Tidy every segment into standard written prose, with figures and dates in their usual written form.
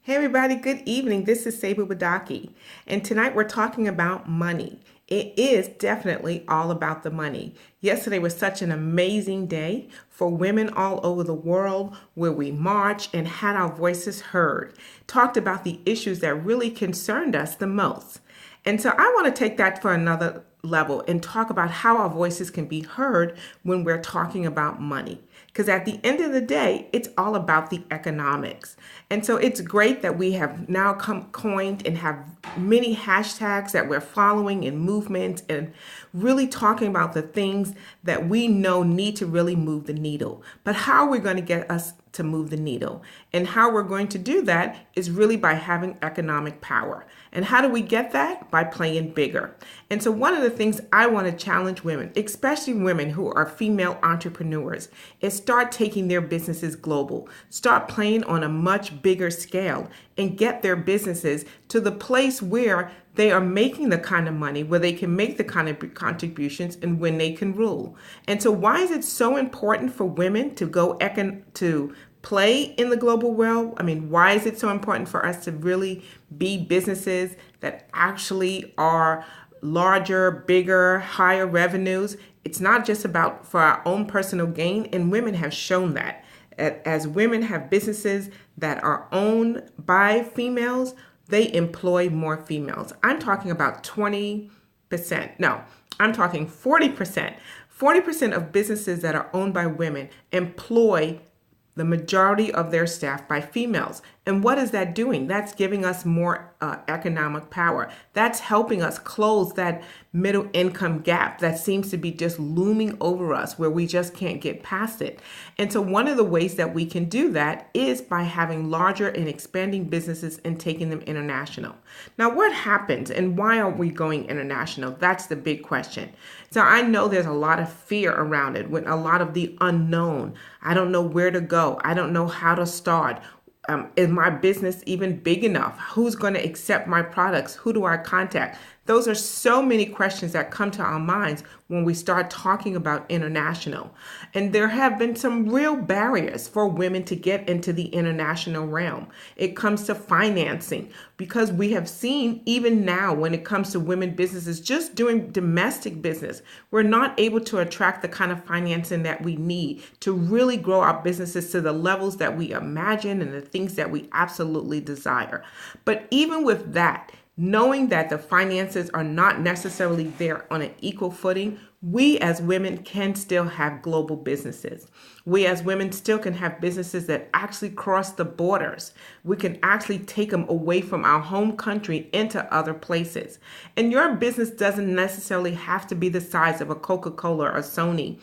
Hey everybody, good evening. This is Sabu Badaki, and tonight we're talking about money. It is definitely all about the money. Yesterday was such an amazing day for women all over the world where we marched and had our voices heard, talked about the issues that really concerned us the most. And so I want to take that for another level and talk about how our voices can be heard when we're talking about money. Because at the end of the day, it's all about the economics. And so it's great that we have now coined and have many hashtags that we're following and movements and really talking about the things that we know need to really move the needle. But how are we going to get us to move the needle? And how we're going to do that is really by having economic power. And how do we get that? By playing bigger. And so one of the things I want to challenge women, especially women who are female entrepreneurs, is start taking their businesses global. Start playing on a much bigger scale and get their businesses to the place where they are making the kind of money, where they can make the kind of contributions and when they can rule. And so why is it so important for women to go to play in the global world? I mean, why is it so important for us to really be businesses that actually are larger, bigger, higher revenues? It's not just about for our own personal gain, and women have shown that. As women have businesses that are owned by females, they employ more females. I'm talking about 20%. No, I'm talking 40%. 40% of businesses that are owned by women employ the majority of their staff by females. And what is that doing? That's giving us more economic power. That's helping us close that middle income gap that seems to be just looming over us where we just can't get past it. And so one of the ways that we can do that is by having larger and expanding businesses and taking them international. Now, what happens and why are we going international? That's the big question. So I know there's a lot of fear around it, with a lot of the unknown. I don't know where to go. I don't know how to start. Is my business even big enough? Who's going to accept my products? Who do I contact? Those are so many questions that come to our minds when we start talking about international. And there have been some real barriers for women to get into the international realm. It comes to financing, because we have seen even now when it comes to women businesses just doing domestic business, we're not able to attract the kind of financing that we need to really grow our businesses to the levels that we imagine and the things that we absolutely desire. But even with that, knowing that the finances are not necessarily there on an equal footing, we as women can still have global businesses. We as women still can have businesses that actually cross the borders. We can actually take them away from our home country into other places. And your business doesn't necessarily have to be the size of a Coca-Cola or Sony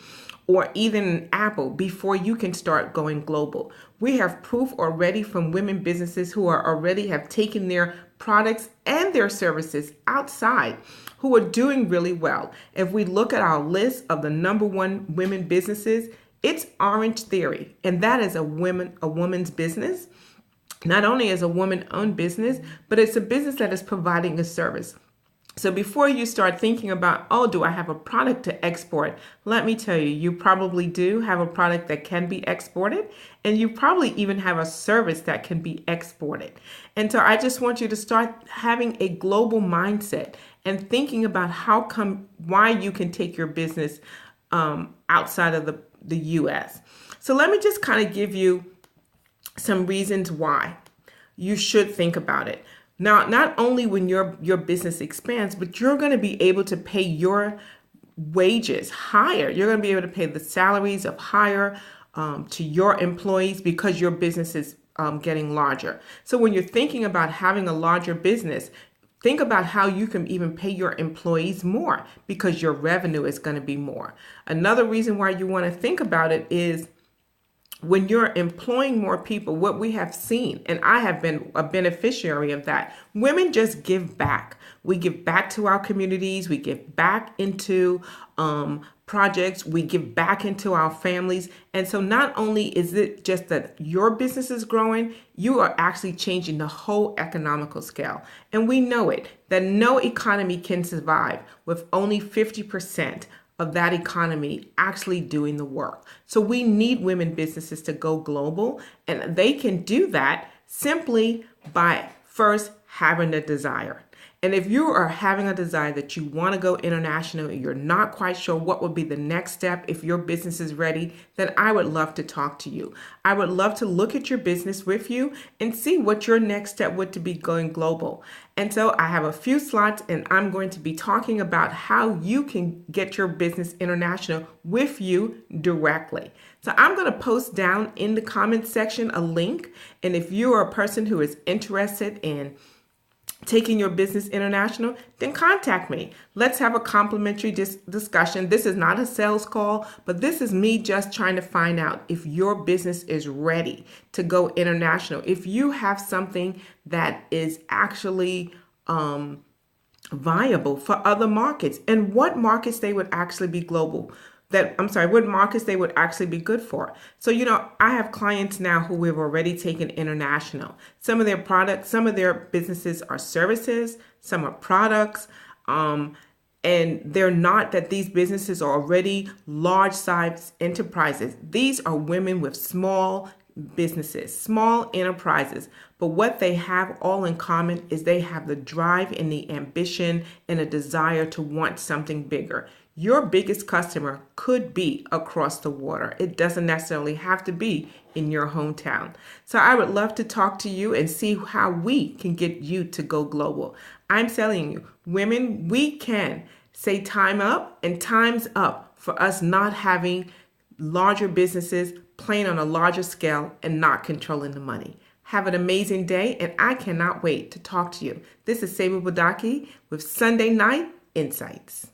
or even Apple before you can start going global. We have proof already from women businesses who are already have taken their products and their services outside, who are doing really well. If we look at our list of the number one women businesses, it's Orange Theory, and that is a woman's business. Not only is a woman-owned business, but it's a business that is providing a service. So before you start thinking about, oh, do I have a product to export? Let me tell you, you probably do have a product that can be exported, and you probably even have a service that can be exported. And so I just want you to start having a global mindset and thinking about why you can take your business outside of the US. So let me just kind of give you some reasons why you should think about it. Now, not only when your business expands, but you're going to be able to pay your wages higher. You're going to be able to pay the salaries of higher to your employees because your business is getting larger. So when you're thinking about having a larger business, think about how you can even pay your employees more because your revenue is going to be more. Another reason why you want to think about it is when you're employing more people, what we have seen, and I have been a beneficiary of that, women just give back. We give back to our communities. We give back into projects. We give back into our families. And so not only is it just that your business is growing, you are actually changing the whole economical scale. And we know it, that no economy can survive with only 50% of that economy actually doing the work. So we need women businesses to go global, and they can do that simply by first having the desire. And if you are having a desire that you want to go international and you're not quite sure what would be the next step if your business is ready, then I would love to talk to you. I would love to look at your business with you and see what your next step would to be going global. And so I have a few slots and I'm going to be talking about how you can get your business international with you directly. So I'm going to post down in the comments section a link. And if you are a person who is interested in taking your business international, then contact me. Let's have a complimentary discussion. This is not a sales call, but this is me just trying to find out if your business is ready to go international. If you have something that is actually viable for other markets and what markets they would actually be what markets they would actually be good for. So, I have clients now who have already taken international. Some of their products, some of their businesses are services, some are products, and they're not that these businesses are already large size enterprises. These are women with small businesses, small enterprises. But what they have all in common is they have the drive and the ambition and a desire to want something bigger. Your biggest customer could be across the water. It doesn't necessarily have to be in your hometown. So I would love to talk to you and see how we can get you to go global. I'm telling you, women, we can say time up and time's up for us not having larger businesses, playing on a larger scale and not controlling the money. Have an amazing day, and I cannot wait to talk to you. This is Seba Budaki with Sunday Night Insights.